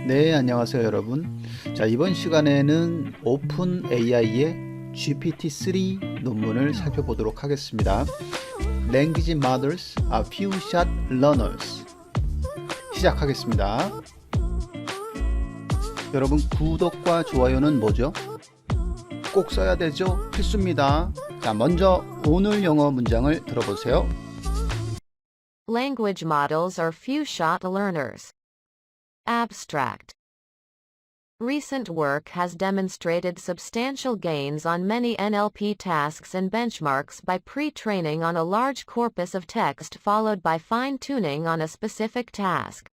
네, 안녕하세요 여러분. 자, 이번 시간에는 오픈 AI의 GPT-3 논문을 살펴보도록 하겠습니다. Language Models are Few Shot Learners. 시작하겠습니다. 여러분, 구독과 좋아요는 뭐죠? 꼭 써야 되죠? 필수입니다. 자, 먼저 오늘 영어 문장을 들어보세요. Language models are few-shot learners. Abstract. Recent work has demonstrated substantial gains on many NLP tasks and benchmarks by pre-training on a large corpus of text followed by fine-tuning on a specific task.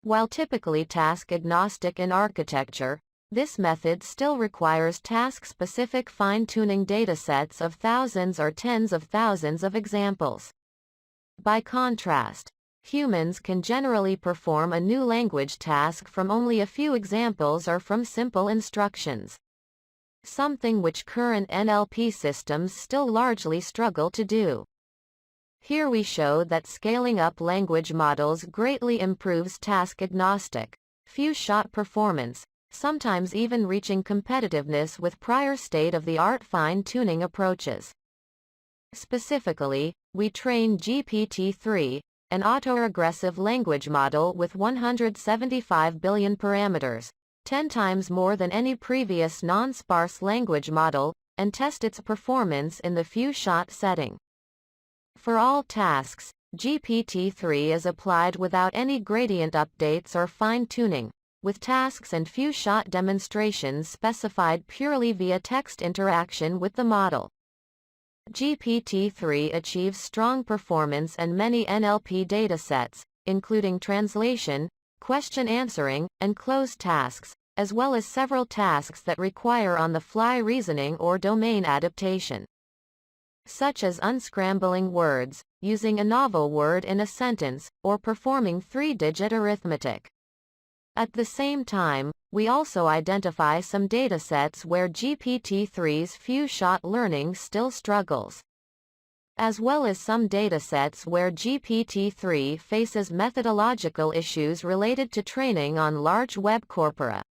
While typically task-agnostic in architecture, this method still requires task-specific fine-tuning datasets of thousands or tens of thousands of examples. By contrast, humans can generally perform a new language task from only a few examples or from simple instructions. Something which current NLP systems still largely struggle to do. Here we show that scaling up language models greatly improves task-agnostic, few-shot performance, sometimes even reaching competitiveness with prior state-of-the-art fine-tuning approaches. Specifically, we train GPT-3, an autoregressive language model with 175 billion parameters, 10 times more than any previous non-sparse language model, and test its performance in the few-shot setting. For all tasks, GPT-3 is applied without any gradient updates or fine-tuning, with tasks and few-shot demonstrations specified purely via text interaction with the model. GPT-3 achieves strong performance and many NLP datasets, including translation, question answering, and closed tasks, as well as several tasks that require on-the-fly reasoning or domain adaptation, such as unscrambling words, using a novel word in a sentence, or performing three-digit arithmetic. At the same time, we also identify some datasets where GPT-3's few-shot learning still struggles, as well as some datasets where GPT-3 faces methodological issues related to training on large web corpora.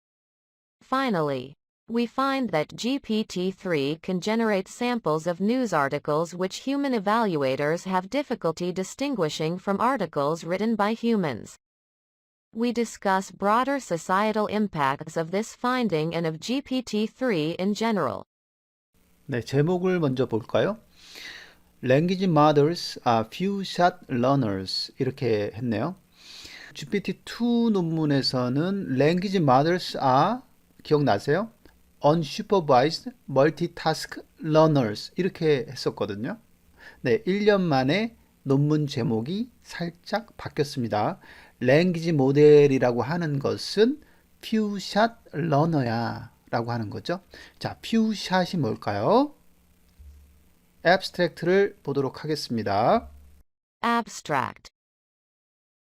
Finally, we find that GPT-3 can generate samples of news articles which human evaluators have difficulty distinguishing from articles written by humans. We discuss broader societal impacts of this finding and of GPT-3 in general. 네, 제목을 먼저 볼까요? Language models are few-shot learners 이렇게 했네요. GPT-2 논문에서는 Language models are 기억나세요? Unsupervised multitask learners 이렇게 했었거든요. 네, 1년 만에 논문 제목이 살짝 바뀌었습니다. 랭귀지 모델이라고 하는 것은 few-shot learner야 라고 하는 거죠. 자, few-shot이 뭘까요? abstract를 보도록 하겠습니다. Abstract.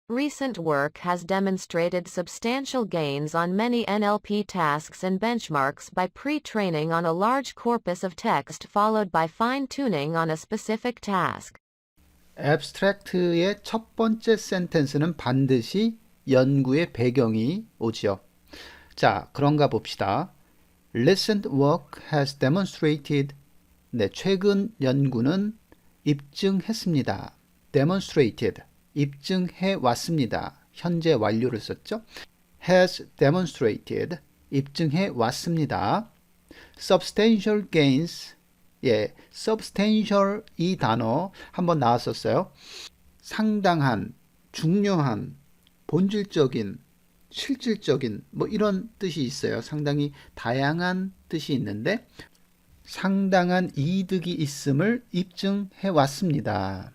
Recent work has demonstrated substantial gains on many NLP tasks and benchmarks by pre-training on a large corpus of text followed by fine-tuning on a specific task. abstract의 첫 번째 센텐스는 반드시 연구의 배경이 오지요. 자, 그런가 봅시다. Recent work has demonstrated. 네, 최근 연구는 입증했습니다. demonstrated. 입증해 왔습니다. 현재 완료를 썼죠. has demonstrated. 입증해 왔습니다. substantial gains. 예, substantial 이 단어 한번 나왔었어요. 상당한, 중요한, 본질적인, 실질적인 뭐 이런 뜻이 있어요. 상당히 다양한 뜻이 있는데 상당한 이득이 있음을 입증해 왔습니다.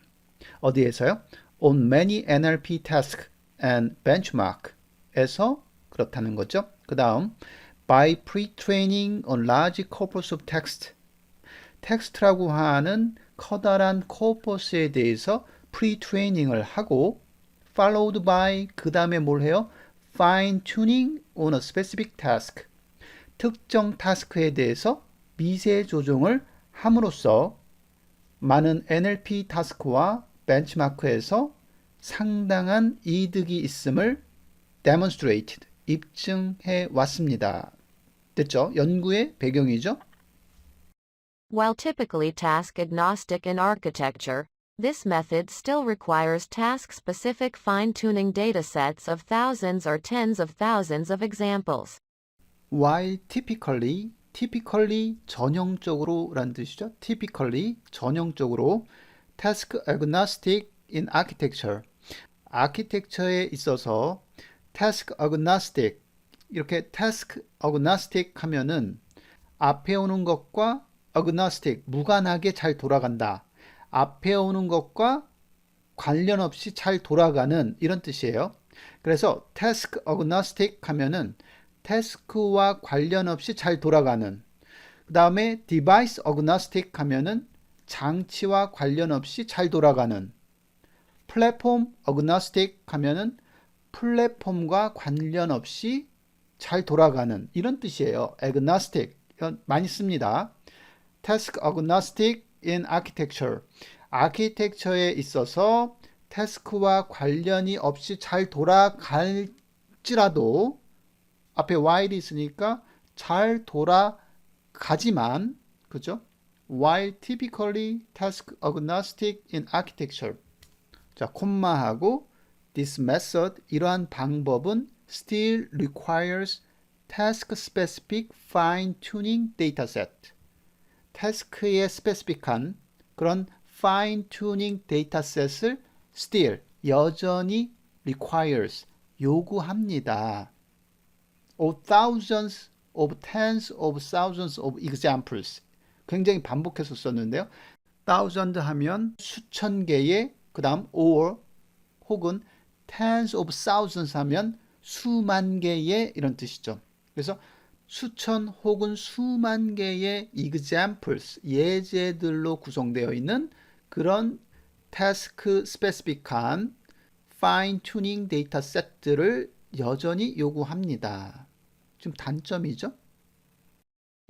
어디에서요? On many NLP tasks and benchmark에서 그렇다는 거죠. 그 다음 by pre-training on large corpus of text. 텍스트라고 하는 커다란 코퍼스에 대해서 프리트레이닝을 하고 followed by 그 다음에 뭘 해요? fine tuning on a specific task. 특정 타스크에 대해서 미세 조정을 함으로써 많은 NLP 타스크와 벤치마크에서 상당한 이득이 있음을 demonstrated, 입증해 왔습니다. 됐죠? 연구의 배경이죠? While typically task-agnostic in architecture, this method still requires task-specific fine-tuning datasets of thousands or tens of thousands of examples. While typically 전형적으로 라는 뜻이죠. typically 전형적으로 task agnostic in architecture 아키텍처에 있어서 task agnostic 이렇게 task agnostic 하면은 앞에 오는 것과 agnostic 무관하게 잘 돌아간다. 앞에 오는 것과 관련 없이 잘 돌아가는 이런 뜻이에요. 그래서 task agnostic 하면은 태스크와 관련 없이 잘 돌아가는. 그 다음에 device agnostic 하면은 장치와 관련 없이 잘 돌아가는. 플랫폼 agnostic 하면은 플랫폼과 관련 없이 잘 돌아가는 이런 뜻이에요. agnostic 많이 씁니다. task agnostic in architecture 아키텍처에 있어서 태스크와 관련이 없이 잘 돌아갈지라도 앞에 while이 있으니까 잘 돌아가지만 그죠? While typically task agnostic in architecture 자, 콤마하고 this method 이러한 방법은 still requires task specific fine tuning dataset 태스크에 스페시픽한 그런 fine tuning dataset을 still 여전히 requires 요구합니다. of thousands of tens of thousands of examples 굉장히 반복해서 썼는데요. thousand 하면 수천 개의 그 다음 or 혹은 tens of thousands 하면 수만 개의 이런 뜻이죠. 그래서 수천 혹은 수만 개의 examples 예제들로 구성되어 있는 그런 task 스페시픽한 fine tuning 데이터셋들을 여전히 요구합니다. 좀 단점이죠?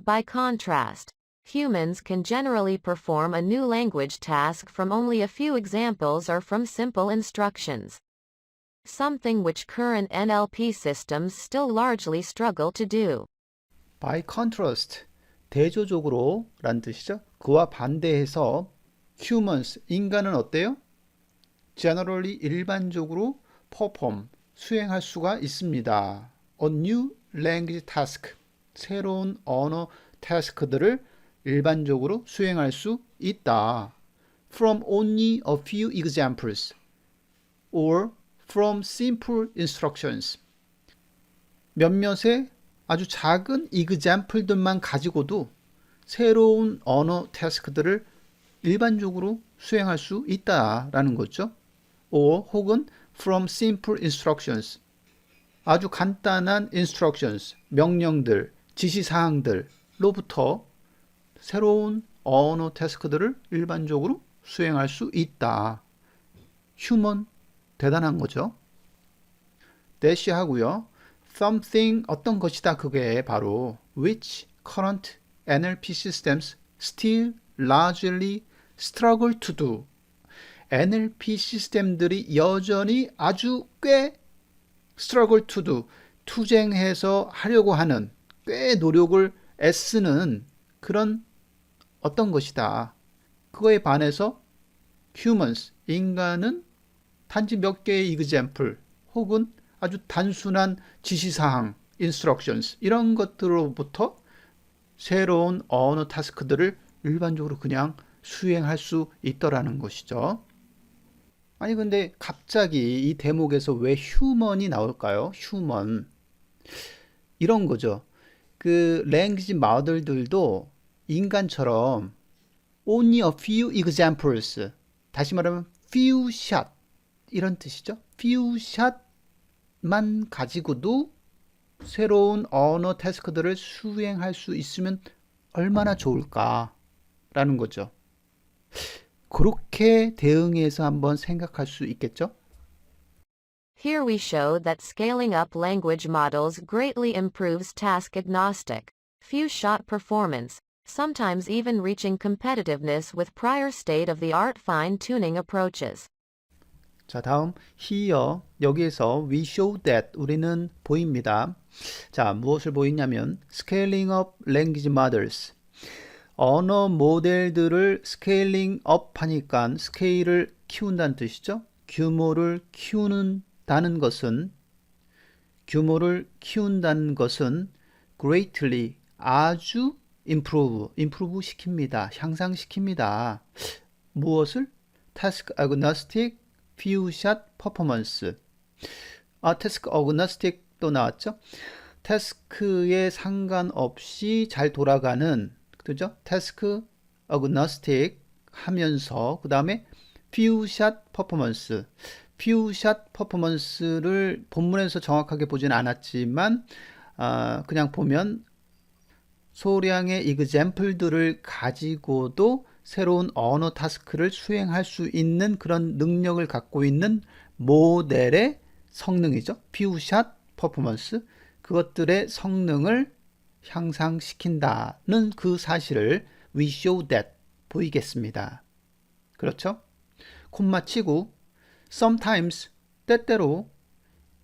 By contrast, humans can generally perform a new language task from only a few examples or from simple instructions. Something which current NLP systems still largely struggle to do. By contrast, 대조적으로 란 뜻이죠. 그와 반대해서 humans, 인간은 어때요? Generally, 일반적으로 perform, 수행할 수가 있습니다. A new language task, 새로운 언어 태스크들을 일반적으로 수행할 수 있다. From only a few examples or from simple instructions. 몇몇의 아주 작은 example들만 가지고도 새로운 언어 태스크들을 일반적으로 수행할 수 있다라는 거죠. or 혹은 from simple instructions. 아주 간단한 instructions, 명령들, 지시사항들로부터 새로운 언어 태스크들을 일반적으로 수행할 수 있다. 휴먼 대단한 거죠. 대시 하고요. something 어떤 것이다 그게 바로 which current NLP systems still largely struggle to do. NLP 시스템들이 여전히 아주 꽤 struggle to do, 투쟁해서 하려고 하는 꽤 노력을 애쓰는 그런 어떤 것이다. 그거에 반해서 humans, 인간은 단지 몇 개의 example 혹은 아주 단순한 지시사항, instructions 이런 것들로부터 새로운 언어 타스크들을 일반적으로 그냥 수행할 수 있더라는 것이죠. 아니 근데 갑자기 이 대목에서 왜 휴먼이 나올까요? 휴먼. 이런 거죠. 그 랭귀지 모델들도 인간처럼 only a few examples 다시 말하면 few shot 이런 뜻이죠. few shot만 가지고도 새로운 언어 태스크들을 수행할 수 있으면 얼마나 좋을까라는 거죠. 그렇게 대응해서 한번 생각할 수 있겠죠? Here we show that scaling up language models greatly improves task-agnostic, few-shot performance, sometimes even reaching competitiveness with prior state-of-the-art fine-tuning approaches. 자, 다음 here 여기에서 we show that 우리는 보입니다. 자, 무엇을 보이냐면 scaling up language models. 언어 모델들을 스케일링 업 하니까 스케일을 키운다는 뜻이죠. 규모를 키운다는 것은 greatly 아주 improve 시킵니다. 향상시킵니다. 무엇을? task agnostic few shot performance. task agnostic 또 나왔죠. 태스크에 상관없이 잘 돌아가는, 그죠? task agnostic 하면서 그 다음에 few shot performance. few shot performance를 본문에서 정확하게 보진 않았지만 그냥 보면 소량의 example들을 가지고도 새로운 언어 타스크를 수행할 수 있는 그런 능력을 갖고 있는 모델의 성능이죠. few shot performance. 그것들의 성능을 향상시킨다는 그 사실을 we show that 보이겠습니다. 그렇죠? 콤마 치고 sometimes 때때로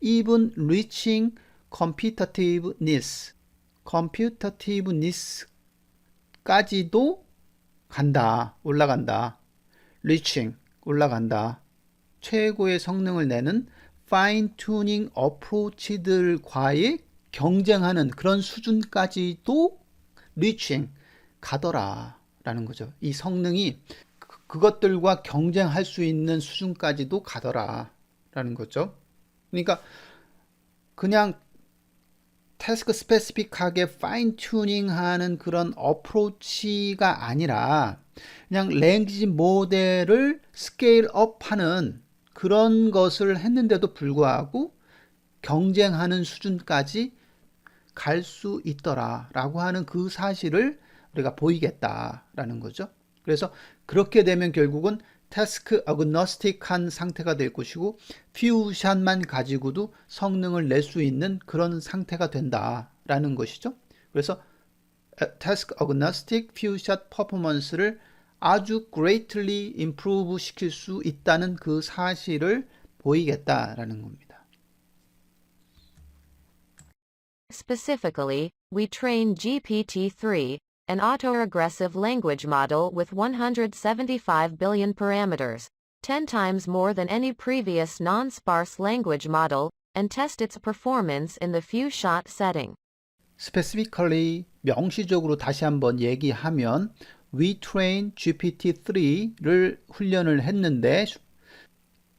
even reaching competitiveness까지도 간다, 올라간다. reaching 올라간다. 최고의 성능을 내는 fine tuning 어프로치들과의 경쟁하는 그런 수준까지도 reaching 가더라 라는 거죠. 이 성능이 그것들과 경쟁할 수 있는 수준까지도 가더라 라는 거죠. 그러니까 그냥 태스크 스페시픽하게 파인 튜닝 하는 그런 어프로치가 아니라 그냥 랭귀지 모델을 스케일 업 하는 그런 것을 했는데도 불구하고 경쟁하는 수준까지 갈 수 있더라 라고 하는 그 사실을 우리가 보이겠다라는 거죠. 그래서 그렇게 되면 결국은 태스크 어그노스틱한 상태가 될 것이고 퓨샷만 가지고도 성능을 낼 수 있는 그런 상태가 된다라는 것이죠. 그래서 태스크 어그노스틱 퓨샷 퍼포먼스를 아주 greatly improve 시킬 수 있다는 그 사실을 보이겠다라는 겁니다. Specifically, we train GPT-3, an autoregressive language model with 175 billion parameters, 10 times more than any previous non-sparse language model, and test its performance in the few-shot setting. Specifically, 명시적으로 다시 한번 얘기하면 we train GPT-3를 훈련을 했는데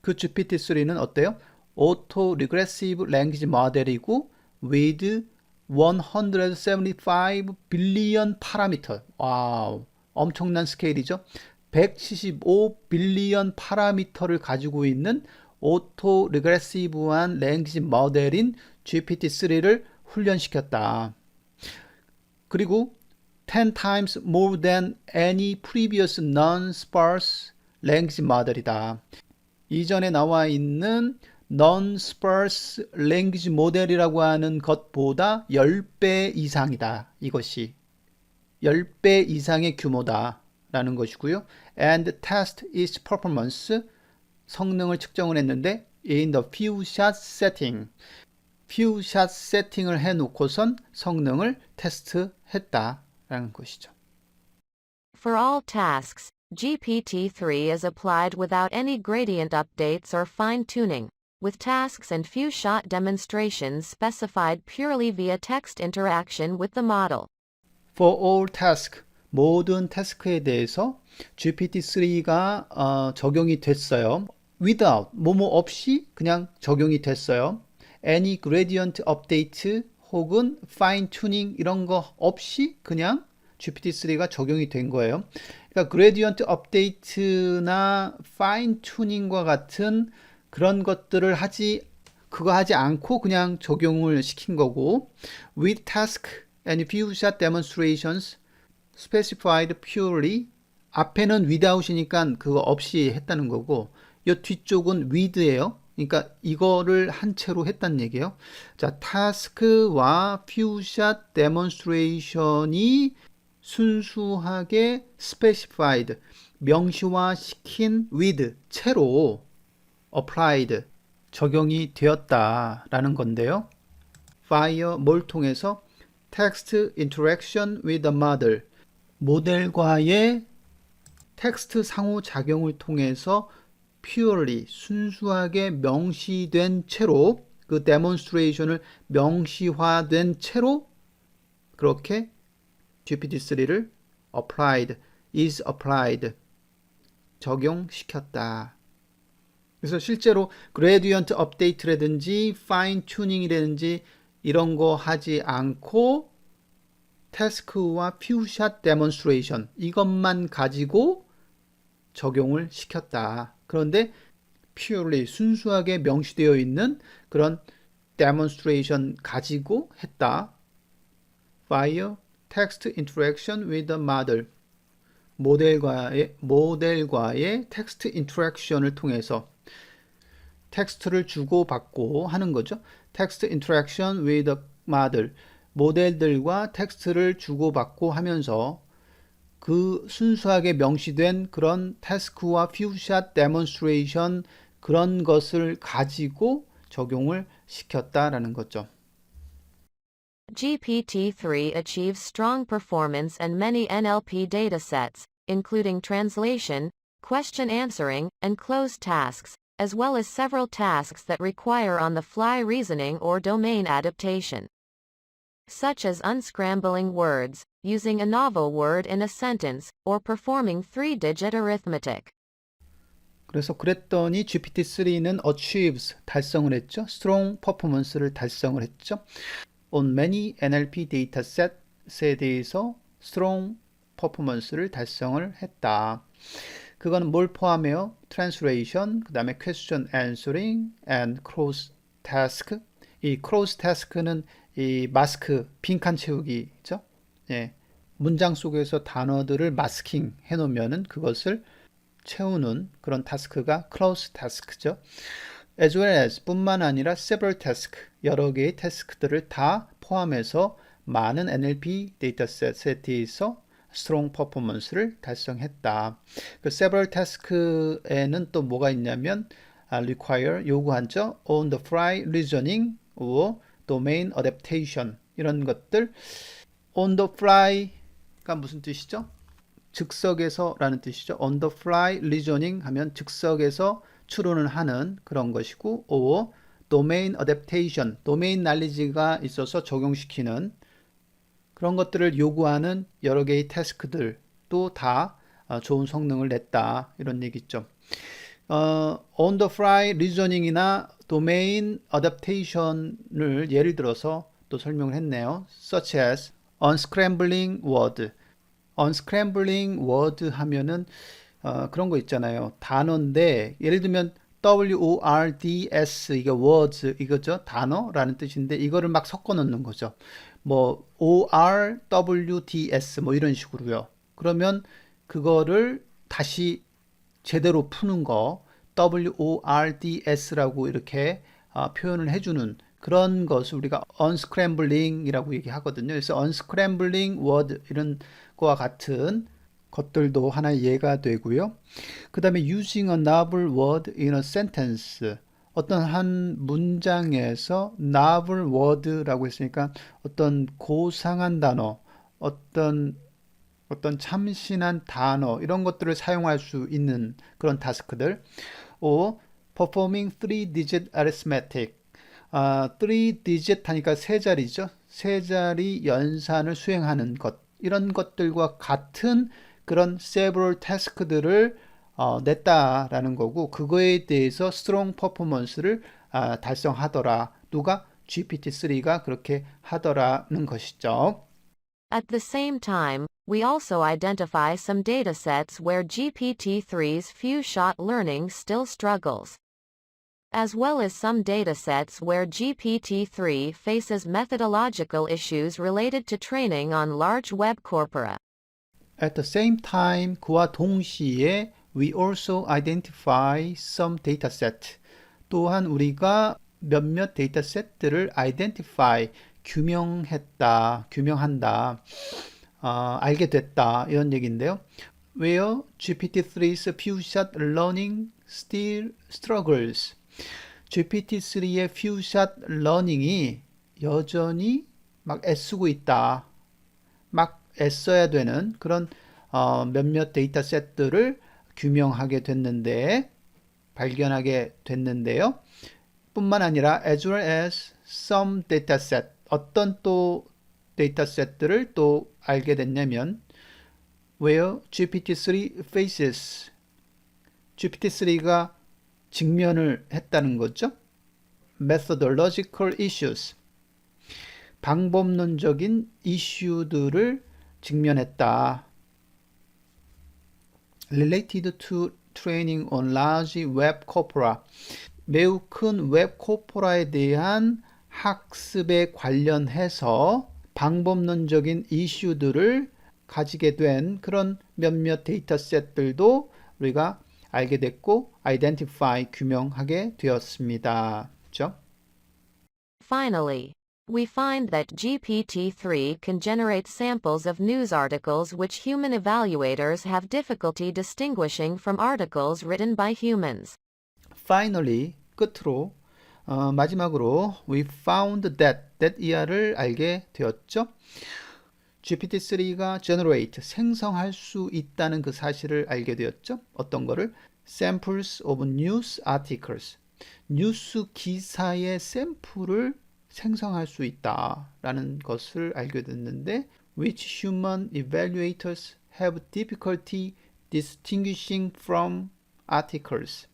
그 GPT-3는 어때요? Auto-regressive language model이고 with 175 billion parameter. 와우, 엄청난 스케일이죠. 175 빌리언 파라미터를 가지고 있는 오토 리그레시브한 랭귀지 모델인 GPT-3를 훈련시켰다. 그리고 10 times more than any previous non-sparse language model이다. 이전에 나와 있는 non-sparse language model이라고 하는 것보다 10배 이상이다. 이것이 10배 이상의 규모다 라는 것이고요. and test its performance 성능을 측정을 했는데 in the few shot setting few shot 세팅을 해놓고선 성능을 테스트했다 라는 것이죠. For all tasks, GPT-3 is applied without any gradient updates or fine-tuning, with tasks and few-shot demonstrations specified purely via text interaction with the model. For all task, 모든 태스크에 대해서 GPT-3가 적용이 됐어요. Without, 뭐뭐 없이 그냥 적용이 됐어요. Any gradient update 혹은 fine-tuning 이런 거 없이 그냥 GPT-3가 적용이 된 거예요. 그러니까 gradient update나 fine-tuning과 같은 그런 것들을 하지 않고 그냥 적용을 시킨 거고 with task and few shot demonstrations specified purely 앞에는 without이니까 그거 없이 했다는 거고 이 뒤쪽은 with예요. 그러니까 이거를 한 채로 했다는 얘기예요. 자, task와 few shot demonstration이 순수하게 specified 명시화시킨 with 채로 applied, 적용이 되었다라는 건데요. via 뭘 통해서? text interaction with the model, 모델과의 텍스트 상호작용을 통해서 purely, 순수하게 명시된 채로, 그 demonstration을 명시화된 채로 그렇게 GPT-3를 is applied, 적용시켰다. 그래서 실제로 gradient update라든지 fine tuning이라든지 이런 거 하지 않고 태스크와 few-shot demonstration 이것만 가지고 적용을 시켰다. 그런데 purely 순수하게 명시되어 있는 그런 demonstration 가지고 했다. via text interaction with the model, 모델과의 텍스트 인터랙션을 통해서 텍스트를 주고받고 하는 거죠. 텍스트 인터랙션 with the model, 모델들과 텍스트를 주고받고 하면서 그 순수하게 명시된 그런 태스크와 few-shot demonstration 그런 것을 가지고 적용을 시켰다라는 거죠. GPT-3 achieves strong performance in many NLP datasets, including translation, question answering, and closed tasks, as well as several tasks that require on-the-fly reasoning or domain adaptation, such as unscrambling words, using a novel word in a sentence, or performing three-digit arithmetic. 그래서 그랬더니 GPT-3는 achieves, 달성을 했죠. strong performance를 달성을 했죠. on many NLP 데이터셋에 대해서 strong performance를 달성을 했다. 그거는 뭘 포함해요? translation, 그 다음에 question answering, and cross task. 이 cross task는 이 마스크, 빈칸 채우기죠. 예. 문장 속에서 단어들을 마스킹 해놓으면은 그것을 채우는 그런 타스크가 cross task죠. as well as 뿐만 아니라 several task, 여러 개의 태스크들을 다 포함해서 많은 NLP 데이터셋에 대해서 strong performance를 달성했다. 그 several task에는 또 뭐가 있냐면 require, 요구하죠. on the fly reasoning or domain adaptation 이런 것들. on the fly가 무슨 뜻이죠? 즉석에서 라는 뜻이죠. on the fly reasoning 하면 즉석에서 추론을 하는 그런 것이고, or domain adaptation, domain knowledge가 있어서 적용시키는 그런 것들을 요구하는 여러 개의 태스크들도 다 좋은 성능을 냈다 이런 얘기죠. on the fly reasoning이나 domain adaptation을 예를 들어서 또 설명을 했네요. such as unscrambling word. unscrambling word 하면은 그런 거 있잖아요. 단어인데 예를 들면 words 이게 words 이거죠. 단어라는 뜻인데 이거를 막 섞어 넣는 거죠. 뭐 orwds 뭐 이런 식으로요. 그러면 그거를 다시 제대로 푸는 거 words라고 이렇게 표현을 해주는 그런 것을 우리가 unscrambling이라고 얘기하거든요. 그래서 unscrambling word 이런 거와 같은 것들도 하나의 예가 되고요. 그 다음에 using a novel word in a sentence, 어떤 한 문장에서 novel word라고 했으니까 어떤 고상한 단어, 어떤 참신한 단어 이런 것들을 사용할 수 있는 그런 타스크들. or performing three-digit arithmetic, 3-digit 하니까 세 자리죠. 세 자리 연산을 수행하는 것, 이런 것들과 같은 그런 several task들을 냈다라는 거고, 그거에 대해서 strong performance를 달성하더라. 누가? GPT-3가 그렇게 하더라는 것이죠. At the same time, we also identify some datasets where GPT-3's few-shot learning still struggles, as well as some datasets where GPT-3 faces methodological issues related to training on large web corpora. At the same time, 그와 동시에 we also identify some dataset. 또한 우리가 몇몇 데이터셋들을 identify, 규명한다, 알게 됐다 이런 얘기인데요. where GPT-3's few-shot learning still struggles. GPT-3의 few-shot learning이 여전히 막 애쓰고 있다. 막 애써야 되는 그런 몇몇 데이터셋들을 규명하게 됐는데, 발견하게 됐는데요. 뿐만 아니라 as well as some dataset, 어떤 또 데이터셋들을 또 알게 됐냐면 where GPT-3 faces, GPT-3가 직면을 했다는 거죠. methodological issues, 방법론적인 이슈들을 직면했다. related to training on large web corpora, 매우 큰 웹 코포라에 대한 학습에 관련해서 방법론적인 이슈들을 가지게 된 그런 몇몇 데이터셋들도 우리가 알게 됐고 identify, 규명하게 되었습니다. 그렇죠? Finally, we find that GPT-3 can generate samples of news articles which human evaluators have difficulty distinguishing from articles written by humans. Finally, 끝으로 마지막으로 we found that 이하를 알게 되었죠. GPT-3가 generate, 생성할 수 있다는 그 사실을 알게 되었죠. 어떤 거를? samples of news articles, 뉴스 기사의 샘플을 생성할 수 있다라는 것을 알게 됐는데 which human evaluators have difficulty distinguishing from articles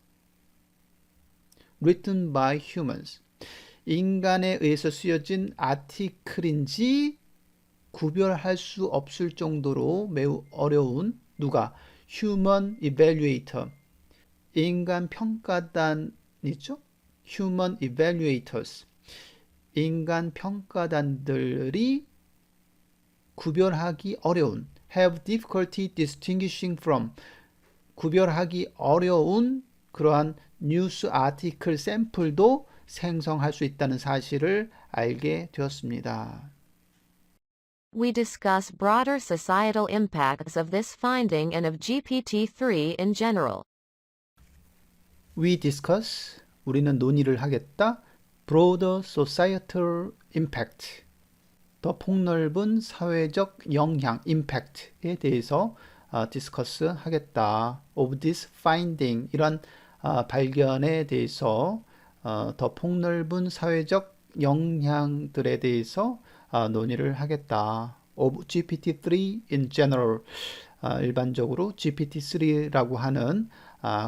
written by humans. 인간에 의해서 쓰여진 아티클인지 구별할 수 없을 정도로 매우 어려운 누가? human evaluator. 인간 평가단이죠. human evaluators. 인간 평가단들이 구별하기 어려운 have difficulty distinguishing from 구별하기 어려운 그러한 뉴스 아티클 샘플도 생성할 수 있다는 사실을 알게 되었습니다. We discuss broader societal impacts of this finding and of GPT-3 in general. We discuss, 우리는 논의를 하겠다. broader societal impact, 더 폭넓은 사회적 영향, impact에 대해서 discuss 하겠다. of this finding, 이런 발견에 대해서 더 폭넓은 사회적 영향들에 대해서 논의를 하겠다. of GPT-3 in general, 일반적으로 GPT-3라고 하는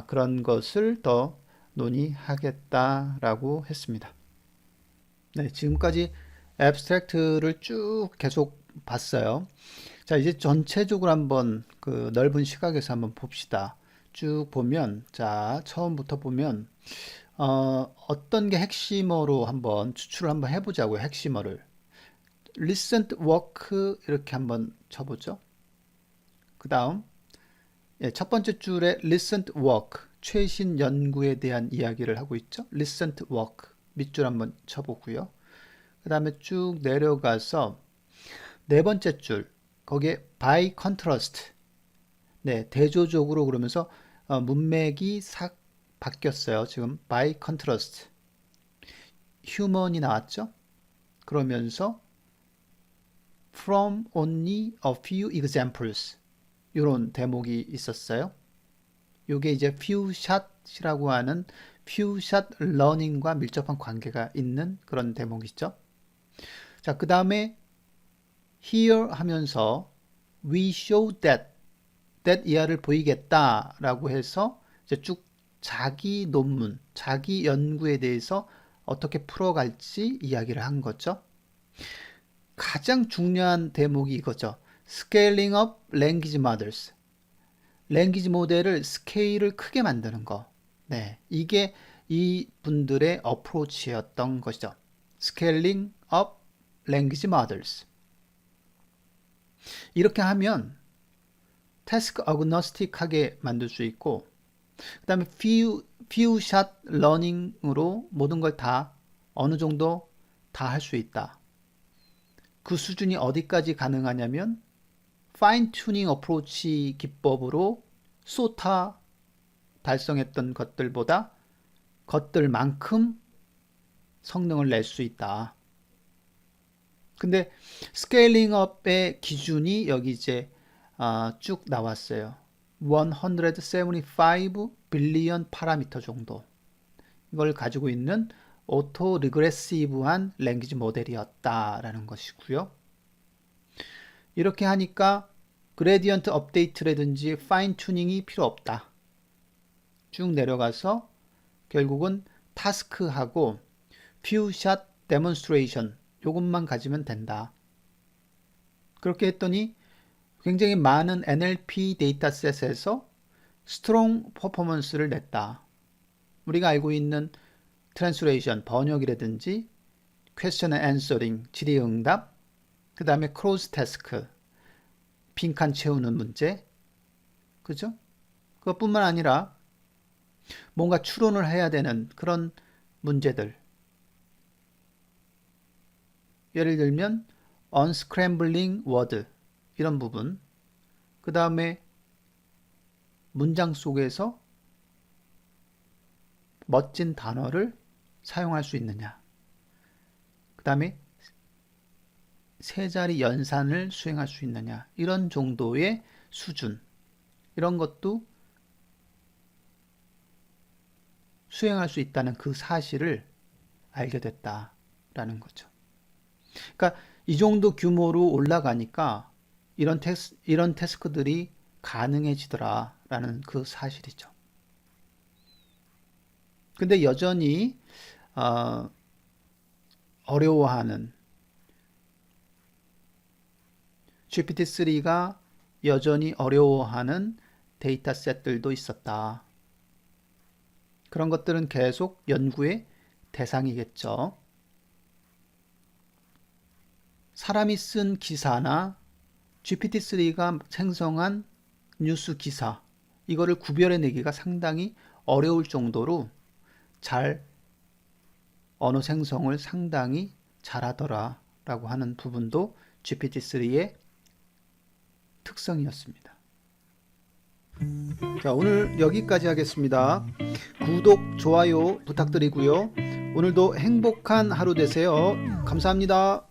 그런 것을 더 논의하겠다라고 했습니다. 네, 지금까지 앱스트랙트를 쭉 계속 봤어요. 자, 이제 전체적으로 한번 그 넓은 시각에서 한번 봅시다. 쭉 보면, 자, 처음부터 보면 어떤 게 핵심어로 한번 추출을 한번 해보자고요. 핵심어를. recent work 이렇게 한번 쳐보죠. 그 다음 첫 번째 줄에 recent work, 최신 연구에 대한 이야기를 하고 있죠. recent work, 밑줄 한번 쳐보고요. 그 다음에 쭉 내려가서 네 번째 줄, 거기에 by contrast, 네, 대조적으로 그러면서 문맥이 싹 바뀌었어요. 지금 by contrast, human이 나왔죠. 그러면서 from only a few examples, 이런 대목이 있었어요. 이게 이제 few shot이라고 하는 few shot learning과 밀접한 관계가 있는 그런 대목이죠. 자, 그 다음에 here 하면서 we show that 이하를 보이겠다라고 해서 이제 쭉 자기 논문, 자기 연구에 대해서 어떻게 풀어갈지 이야기를 한 거죠. 가장 중요한 대목이 이거죠. Scaling up language models. 랭귀지 모델을 스케일을 크게 만드는 거. 네, 이게 이 분들의 어프로치였던 것이죠. Scaling up language models. 이렇게 하면 task agnostic하게 만들 수 있고, 그 다음에 few shot learning으로 모든 걸 다 어느 정도 다 할 수 있다. 그 수준이 어디까지 가능하냐면 파인 튜닝 어프로치 기법으로 쏟아 달성했던 것들만큼 성능을 낼 수 있다. 근데 스케일링 업의 기준이 여기 이제 쭉 나왔어요. 175 빌리언 파라미터 정도. 이걸 가지고 있는 오토 리그레시브한 랭귀지 모델이었다라는 것이고요. 이렇게 하니까 그레디언트 업데이트라든지 파인 튜닝이 필요 없다. 쭉 내려가서 결국은 타스크하고 퓨샷 데몬스트레이션 요것만 가지면 된다. 그렇게 했더니 굉장히 많은 NLP 데이터셋에서 스트롱 퍼포먼스를 냈다. 우리가 알고 있는 트랜스레이션, 번역이라든지 퀘스천 앤 앤서링, 질의응답, 그 다음에 크로스 태스크, 빈칸 채우는 문제, 그죠? 그것뿐만 아니라 뭔가 추론을 해야 되는 그런 문제들, 예를 들면 unscrambling word 이런 부분, 그 다음에 문장 속에서 멋진 단어를 사용할 수 있느냐, 그 다음에 세 자리 연산을 수행할 수 있느냐, 이런 정도의 수준, 이런 것도 수행할 수 있다는 그 사실을 알게 됐다라는 거죠. 그러니까 이 정도 규모로 올라가니까 이런 태스크들이 가능해지더라라는 그 사실이죠. 근데 여전히 어려워하는, GPT-3가 여전히 어려워하는 데이터셋들도 있었다. 그런 것들은 계속 연구의 대상이겠죠. 사람이 쓴 기사나 GPT-3가 생성한 뉴스 기사, 이거를 구별해내기가 상당히 어려울 정도로 언어 생성을 상당히 잘하더라 라고 하는 부분도 GPT-3의 특성이었습니다. 자, 오늘 여기까지 하겠습니다. 구독, 좋아요 부탁드리고요. 오늘도 행복한 하루 되세요. 감사합니다.